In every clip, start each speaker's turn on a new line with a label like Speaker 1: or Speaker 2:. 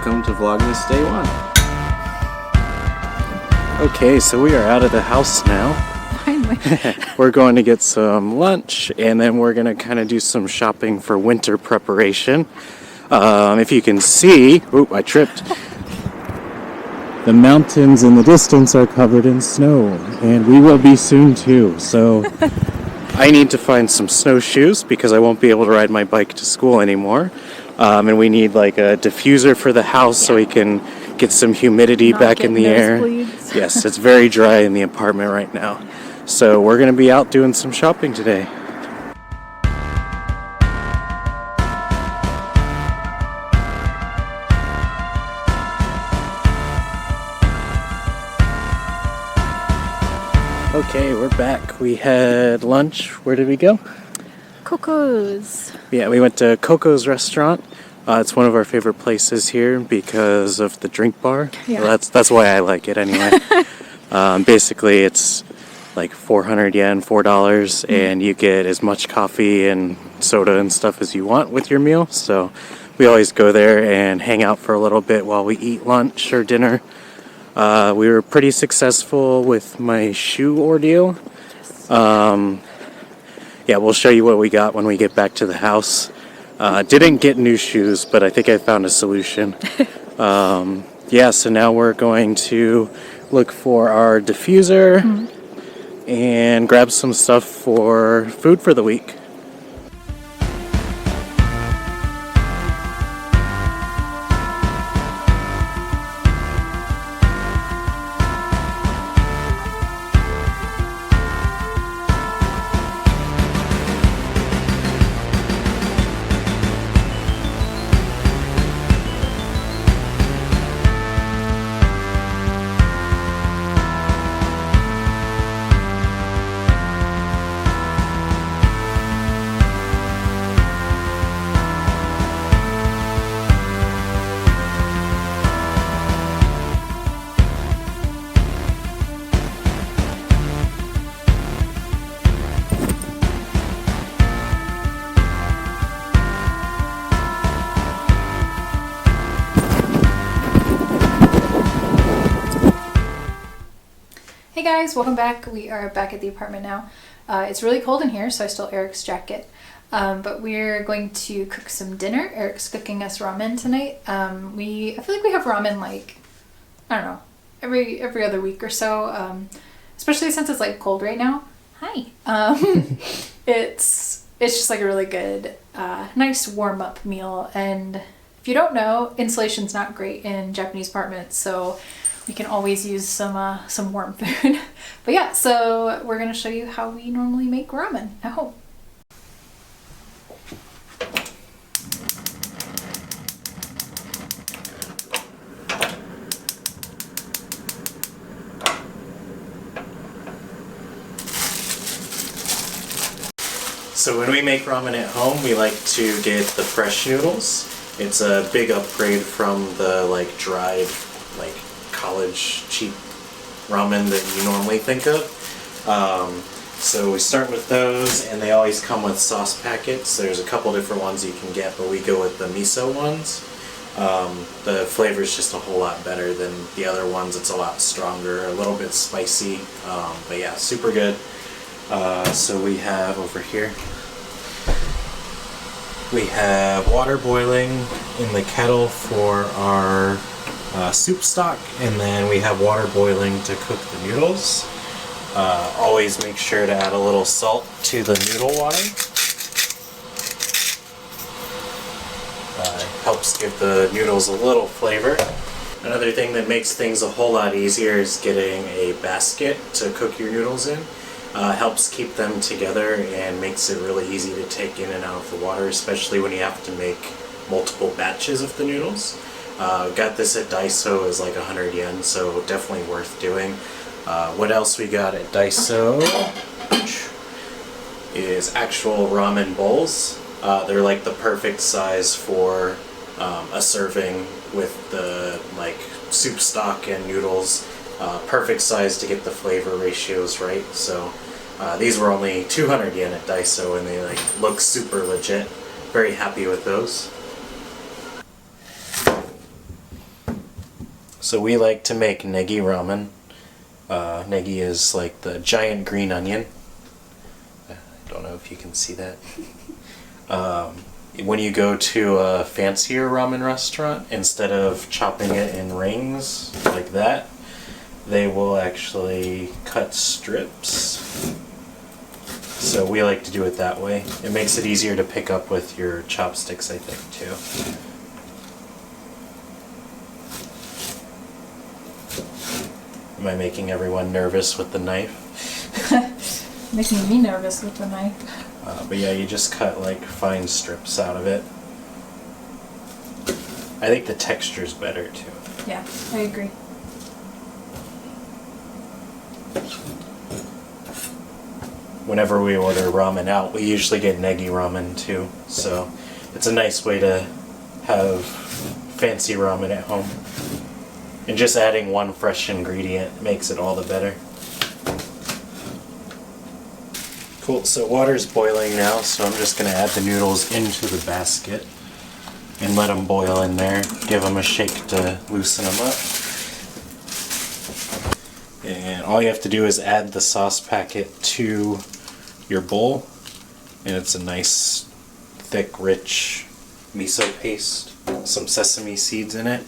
Speaker 1: welcome to Vlogmas Day 1. Okay, so we are out of the house now.
Speaker 2: Finally.
Speaker 1: We're going to get some lunch, and then we're going to kind of do some shopping for winter preparation. If you can see, oop, I tripped. The mountains in the distance are covered in snow, and we will be soon too. So I need to find some snowshoes because I won't be able to ride my bike to school anymore. And we need like a diffuser for the house so we can get some humidity back in the air. Yes, it's very dry in the apartment right now. So we're going to be out doing some shopping today. Okay, we're back. We had lunch. Where did we go?
Speaker 2: Coco's.
Speaker 1: Yeah, we went to Coco's restaurant. It's one of our favorite places here because of the drink bar.
Speaker 2: Yeah.
Speaker 1: Well, that's why I like it anyway. Basically, it's like 400 yen, $4, and you get as much coffee and soda and stuff as you want with your meal. So we always go there and hang out for a little bit while we eat lunch or dinner. We were pretty successful with my shoe ordeal. Yeah, we'll show you what we got when we get back to the house. Didn't get new shoes, but I think I found a solution. Yeah, so now we're going to look for our diffuser and grab some stuff for food for the week.
Speaker 2: Hey guys, welcome back. We are back at the apartment now. It's really cold in here, so I stole Eric's jacket. But we're going to cook some dinner. Eric's cooking us ramen tonight. I feel like we have ramen like, I don't know, every other week or so. Especially since it's like cold right now. Hi. It's just like a really good, nice warm up meal. And if you don't know, insulation's not great in Japanese apartments, so we can always use some warm food. But yeah, so we're gonna show you how we normally make ramen at home.
Speaker 1: So when we make ramen at home, we like to get the fresh noodles. It's a big upgrade from the like dried, like college cheap ramen that you normally think of. So we start with those, and they always come with sauce packets. There's a couple different ones you can get, but we go with the miso ones. The flavor is just a whole lot better than the other ones. It's a lot stronger, a little bit spicy, but yeah, super good. So we have over here, we have water boiling in the kettle for our soup stock, and then we have water boiling to cook the noodles. Always make sure to add a little salt to the noodle water. Helps give the noodles a little flavor. Another thing that makes things a whole lot easier is getting a basket to cook your noodles in. Helps keep them together and makes it really easy to take in and out of the water, especially when you have to make multiple batches of the noodles. Got this at Daiso, is like 100 yen, so definitely worth doing. What else we got at Daiso is actual ramen bowls. They're like the perfect size for a serving with the like soup stock and noodles. Perfect size to get the flavor ratios right. So these were only 200 yen at Daiso, and they like look super legit. Very happy with those. So we like to make negi ramen. Negi is like the giant green onion. I don't know if you can see that. When you go to a fancier ramen restaurant, instead of chopping it in rings like that, they will actually cut strips. So we like to do it that way. It makes it easier to pick up with your chopsticks, I think, too. Am I making everyone nervous with the knife?
Speaker 2: Making me nervous with the knife.
Speaker 1: But yeah, you just cut like fine strips out of it. I think the texture's better too.
Speaker 2: Yeah, I agree.
Speaker 1: Whenever we order ramen out, we usually get negi ramen too. So it's a nice way to have fancy ramen at home. And just adding one fresh ingredient makes it all the better. Cool, so water's boiling now, so I'm just going to add the noodles into the basket and let them boil in there. Give them a shake to loosen them up. And all you have to do is add the sauce packet to your bowl, and it's a nice, thick, rich miso paste. Some sesame seeds in it.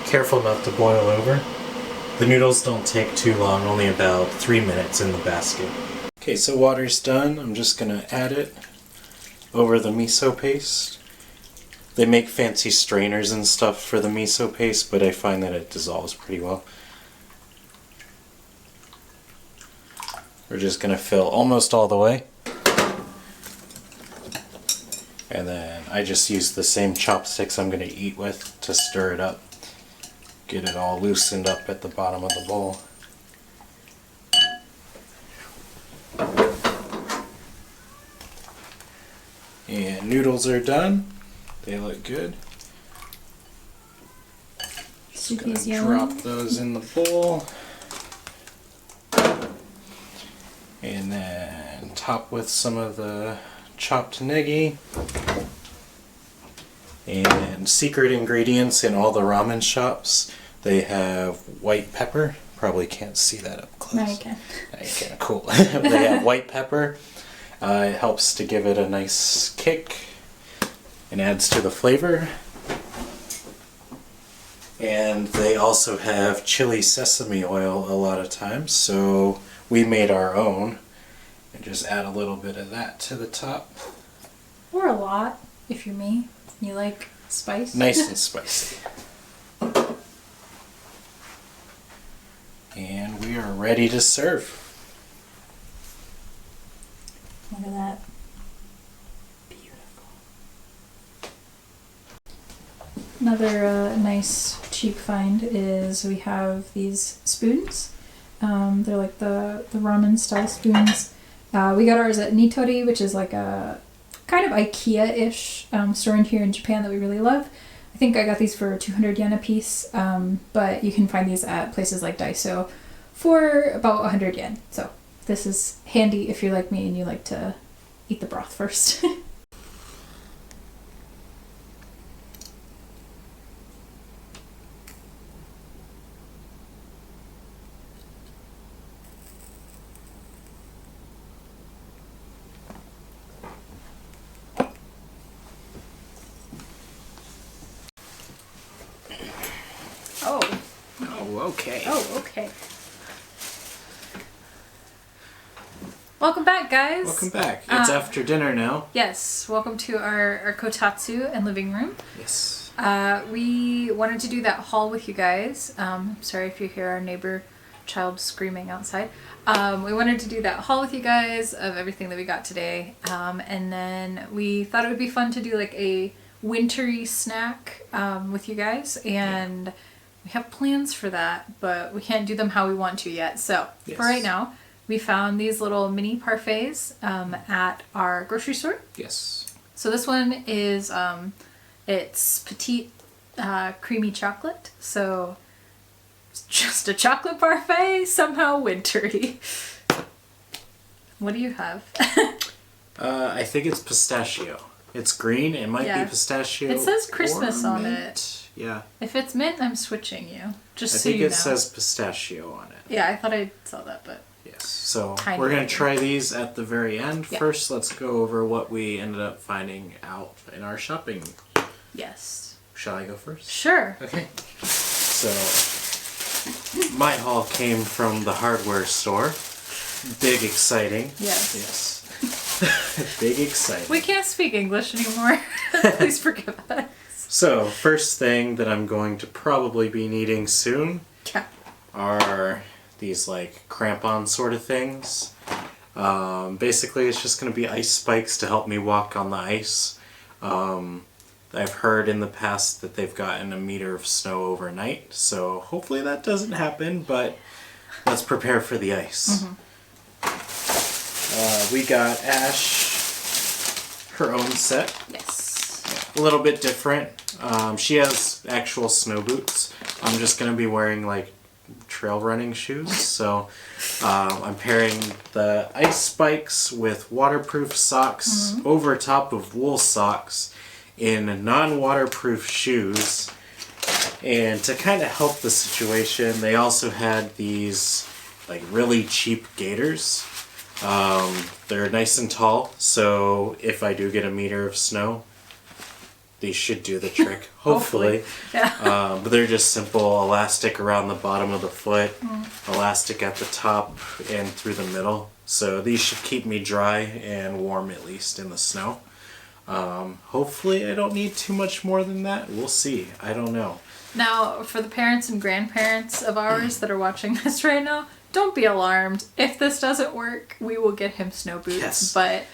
Speaker 1: Careful not to boil over. The noodles don't take too long, only about 3 minutes in the basket. Okay, so water's done. I'm just gonna add it over the miso paste. They make fancy strainers and stuff for the miso paste, but I find that it dissolves pretty well. We're just gonna fill almost all the way. And then I just use the same chopsticks I'm gonna eat with to stir it up. Get it all loosened up at the bottom of the bowl. And noodles are done. They look good. Just gonna drop those in the bowl. And then top with some of the chopped negi. And secret ingredients in all the ramen shops, they have white pepper. Probably can't see that up close.
Speaker 2: Now you can.
Speaker 1: Now you can, cool. They have white pepper. It helps to give it a nice kick and adds to the flavor. And they also have chili sesame oil a lot of times, so we made our own. And just add a little bit of that to the top.
Speaker 2: Or a lot, if you're me. You like spice?
Speaker 1: Nice and spicy. And we are ready to serve.
Speaker 2: Look at that. Beautiful. Another nice cheap find is we have these spoons. They're like the ramen style spoons. We got ours at Nitori, which is like a kind of IKEA-ish store in here in Japan that we really love. I think I got these for 200 yen a piece, but you can find these at places like Daiso for about 100 yen. So this is handy if you're like me and you like to eat the broth first.
Speaker 1: Okay.
Speaker 2: Oh, okay. Welcome back, guys.
Speaker 1: Welcome back. It's after dinner now.
Speaker 2: Yes, welcome to our kotatsu and living room.
Speaker 1: Yes.
Speaker 2: We wanted to do that haul with you guys. Sorry if you hear our neighbor child screaming outside. We wanted to do that haul with you guys of everything that we got today. And then we thought it would be fun to do like a wintry snack with you guys. And we have plans for that, but we can't do them how we want to yet. So for right now, we found these little mini parfaits at our grocery store.
Speaker 1: Yes.
Speaker 2: So this one is, it's petite creamy chocolate. So it's just a chocolate parfait, somehow wintry. What do you have?
Speaker 1: I think it's pistachio. It's green. It might be pistachio.
Speaker 2: It says Christmas
Speaker 1: or
Speaker 2: on
Speaker 1: mint.
Speaker 2: it.
Speaker 1: Yeah.
Speaker 2: If it's mint, I'm switching you. Just
Speaker 1: I
Speaker 2: so
Speaker 1: think
Speaker 2: you
Speaker 1: it
Speaker 2: know.
Speaker 1: says pistachio on it.
Speaker 2: Yeah, I thought I saw that, but...
Speaker 1: Yes. So
Speaker 2: Tiny
Speaker 1: we're going
Speaker 2: bit.
Speaker 1: to try these at the very end.
Speaker 2: Yeah.
Speaker 1: First, let's go over what we ended up finding out in our shopping.
Speaker 2: Yes.
Speaker 1: Shall I go first?
Speaker 2: Sure.
Speaker 1: Okay. So, my haul came from the hardware store. Big exciting.
Speaker 2: Yes.
Speaker 1: Yes. Big exciting.
Speaker 2: We can't speak English anymore. Please forgive us.
Speaker 1: So, first thing that I'm going to probably be needing soon
Speaker 2: Yeah.
Speaker 1: are these like crampon sort of things. Basically, it's just going to be ice spikes to help me walk on the ice. I've heard in the past that they've gotten a meter of snow overnight, so hopefully that doesn't happen, but let's prepare for the ice. We got Ash her own set.
Speaker 2: Yes.
Speaker 1: A little bit different. She has actual snow boots. I'm just going to be wearing like trail running shoes, so I'm pairing the ice spikes with waterproof socks over top of wool socks in non-waterproof shoes. And to kind of help the situation, they also had these like really cheap gaiters. They're nice and tall, so if I do get a meter of snow, these should do the trick, hopefully.
Speaker 2: Yeah.
Speaker 1: But they're just simple elastic around the bottom of the foot, elastic at the top and through the middle. So these should keep me dry and warm, at least in the snow. Hopefully I don't need too much more than that. We'll see. I don't know.
Speaker 2: Now, for the parents and grandparents of ours that are watching this right now, don't be alarmed. If this doesn't work, we will get him snow boots.
Speaker 1: Yes.
Speaker 2: But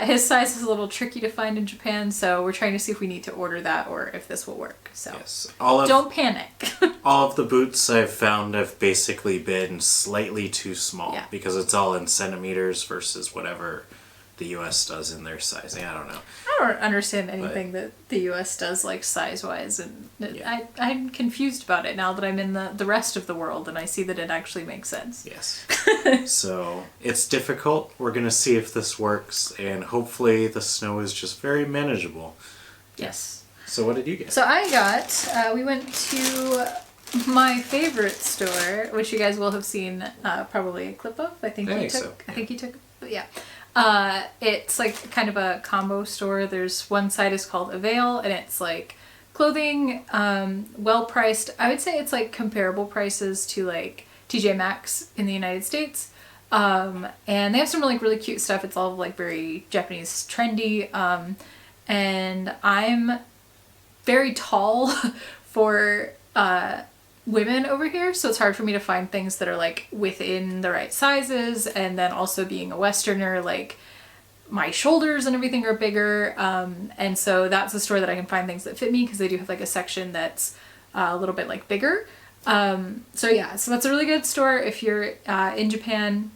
Speaker 2: his size is a little tricky to find in Japan, so we're trying to see if we need to order that or if this will work. So
Speaker 1: Yes.
Speaker 2: don't panic.
Speaker 1: All of the boots I've found have basically been slightly too small,
Speaker 2: Yeah.
Speaker 1: because it's all in centimeters versus whatever the US does in their sizing. I don't know.
Speaker 2: I don't understand anything that the U.S. does, like, size-wise, and I'm confused about it now that I'm in the rest of the world, and I see that it actually makes sense.
Speaker 1: Yes. So, it's difficult. We're going to see if this works, and hopefully the snow is just very manageable.
Speaker 2: Yes.
Speaker 1: So what did you get?
Speaker 2: So I got, we went to my favorite store, which you guys will have seen probably a clip of. I think you took, but yeah. It's like kind of a combo store. There's one side is called Avail, and it's like clothing, well priced. I would say it's like comparable prices to like TJ Maxx in the United States. And they have some like really cute stuff. It's all like very Japanese trendy. And I'm very tall for women over here, so it's hard for me to find things that are like within the right sizes. And then also being a Westerner, like my shoulders and everything are bigger, and so that's a store that I can find things that fit me, because they do have like a section that's a little bit like bigger. So yeah, so that's a really good store if you're in Japan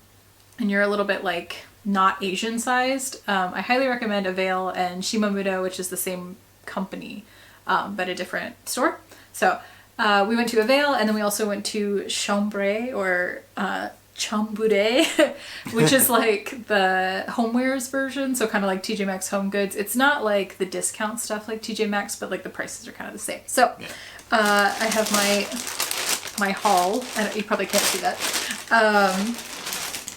Speaker 2: and you're a little bit like not Asian sized. I highly recommend Avail and Shimamura, which is the same company but a different store. So we went to Avail, and then we also went to Chambray, or Chambure, which is like the homewares version, so kind of like TJ Maxx Home Goods. It's not like the discount stuff like TJ Maxx, but like the prices are kind of the same. So I have my haul, and you probably can't see that.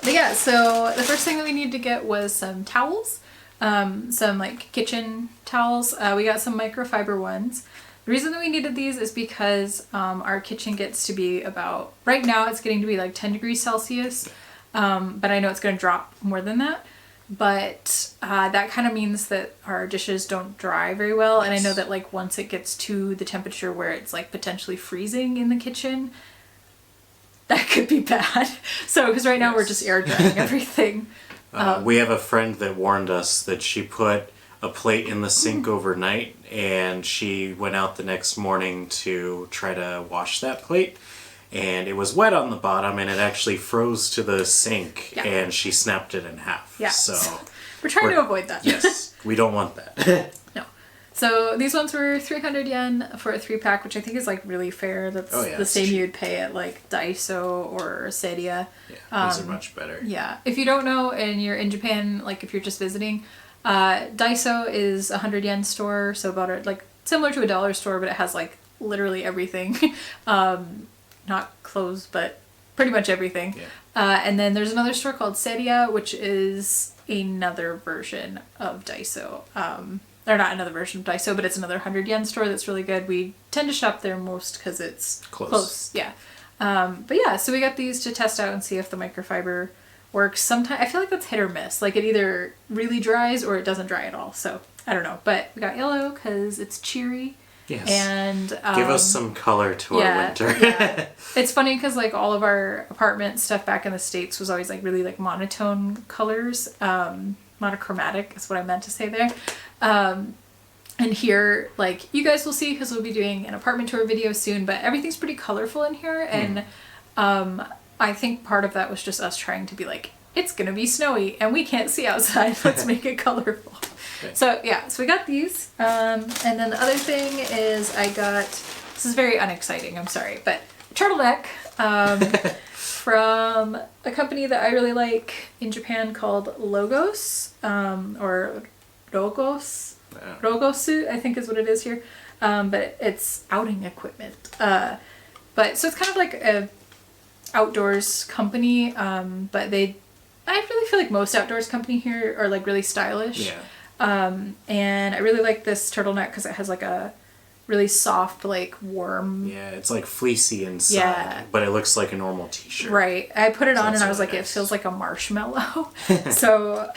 Speaker 2: But yeah, so the first thing that we needed to get was some towels, some like kitchen towels. We got some microfiber ones. The reason that we needed these is because our kitchen gets to be about, right now it's getting to be like 10 degrees Celsius, but I know it's going to drop more than that. But that kind of means that our dishes don't dry very well. And I know that like once it gets to the temperature where it's like potentially freezing in the kitchen, that could be bad. So, because right now we're just air drying everything.
Speaker 1: We have a friend that warned us that she put a plate in the sink overnight, and she went out the next morning to try to wash that plate, and it was wet on the bottom, and it actually froze to the sink, and she snapped it in half.
Speaker 2: Yeah.
Speaker 1: So
Speaker 2: we're trying to avoid that.
Speaker 1: Yes, we don't want that.
Speaker 2: No. So these ones were 300 yen for a 3-pack, which I think is like really fair. That's the same
Speaker 1: cheap.
Speaker 2: you'd pay at like Daiso or Seria.
Speaker 1: Yeah, these are much better.
Speaker 2: Yeah. If you don't know and you're in Japan, like if you're just visiting, Daiso is a 100 yen store. So about it, like similar to a dollar store, but it has like literally everything. Not clothes, but pretty much everything. Yeah. And then there's another store called Seria, which is another version of Daiso. Or not another version of Daiso, but it's another 100 yen store that's really good. We tend to shop there most because it's close. Yeah. But yeah, so we got these to test out and see if the microfiber works. Sometimes I feel like that's hit or miss. Like it either really dries or it doesn't dry at all. So I don't know. But we got yellow because it's cheery.
Speaker 1: Yes.
Speaker 2: And
Speaker 1: give us some color to our winter.
Speaker 2: Yeah. It's funny because like all of our apartment stuff back in the States was always like really like monotone colors. Monochromatic is what I meant to say there. And here, like you guys will see because we'll be doing an apartment tour video soon, but everything's pretty colorful in here. And I think part of that was just us trying to be like, it's gonna be snowy and we can't see outside. Let's make it colorful. Okay. So yeah, so we got these. And then the other thing is I got, this is very unexciting, I'm sorry, but turtleneck from a company that I really like in Japan called Logos, or Logos. Rogosu, I think is what it is here. But it's outing equipment. But so it's kind of like a outdoors company. But I really feel like most outdoors company here are like really stylish. Yeah. And I really like this turtleneck because it has like a really soft, like warm.
Speaker 1: Yeah, it's like fleecy inside, but it looks like a normal t-shirt.
Speaker 2: Right. I put it on and I was like, it feels like a marshmallow. So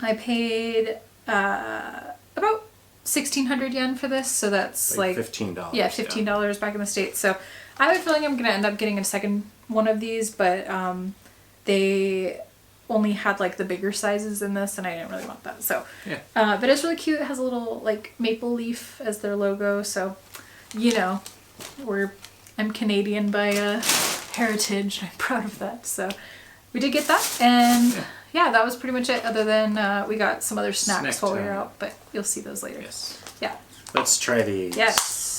Speaker 2: I paid about 1,600 yen for this, so that's like
Speaker 1: $15.
Speaker 2: Yeah, $15 back in the States. So I have a feeling I'm gonna end up getting a second one of these, but they only had like the bigger sizes in this, and I didn't really want that. So yeah, but it's really cute. It has a little like maple leaf as their logo, so you know, I'm Canadian by heritage. I'm proud of that. So we did get that, and yeah, that was pretty much it, other than we got some other snacks while we were out, but you'll see those later.
Speaker 1: Yes.
Speaker 2: Yeah.
Speaker 1: Let's try these.
Speaker 2: Yes.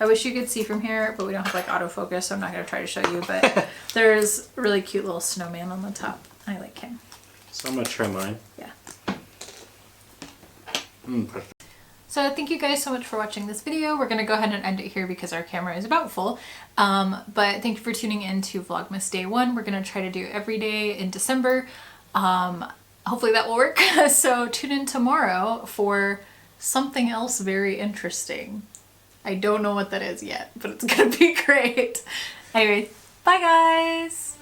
Speaker 2: I wish you could see from here, but we don't have like autofocus, so I'm not going to try to show you, but there's a really cute little snowman on the top. I like him.
Speaker 1: So I'm going to try mine.
Speaker 2: Yeah.
Speaker 1: Perfect.
Speaker 2: So thank you guys so much for watching this video. We're going to go ahead and end it here because our camera is about full. But thank you for tuning in to Vlogmas Day 1. We're going to try to do every day in December. Hopefully that will work. So tune in tomorrow for something else very interesting. I don't know what that is yet, but it's going to be great. Anyway, bye guys!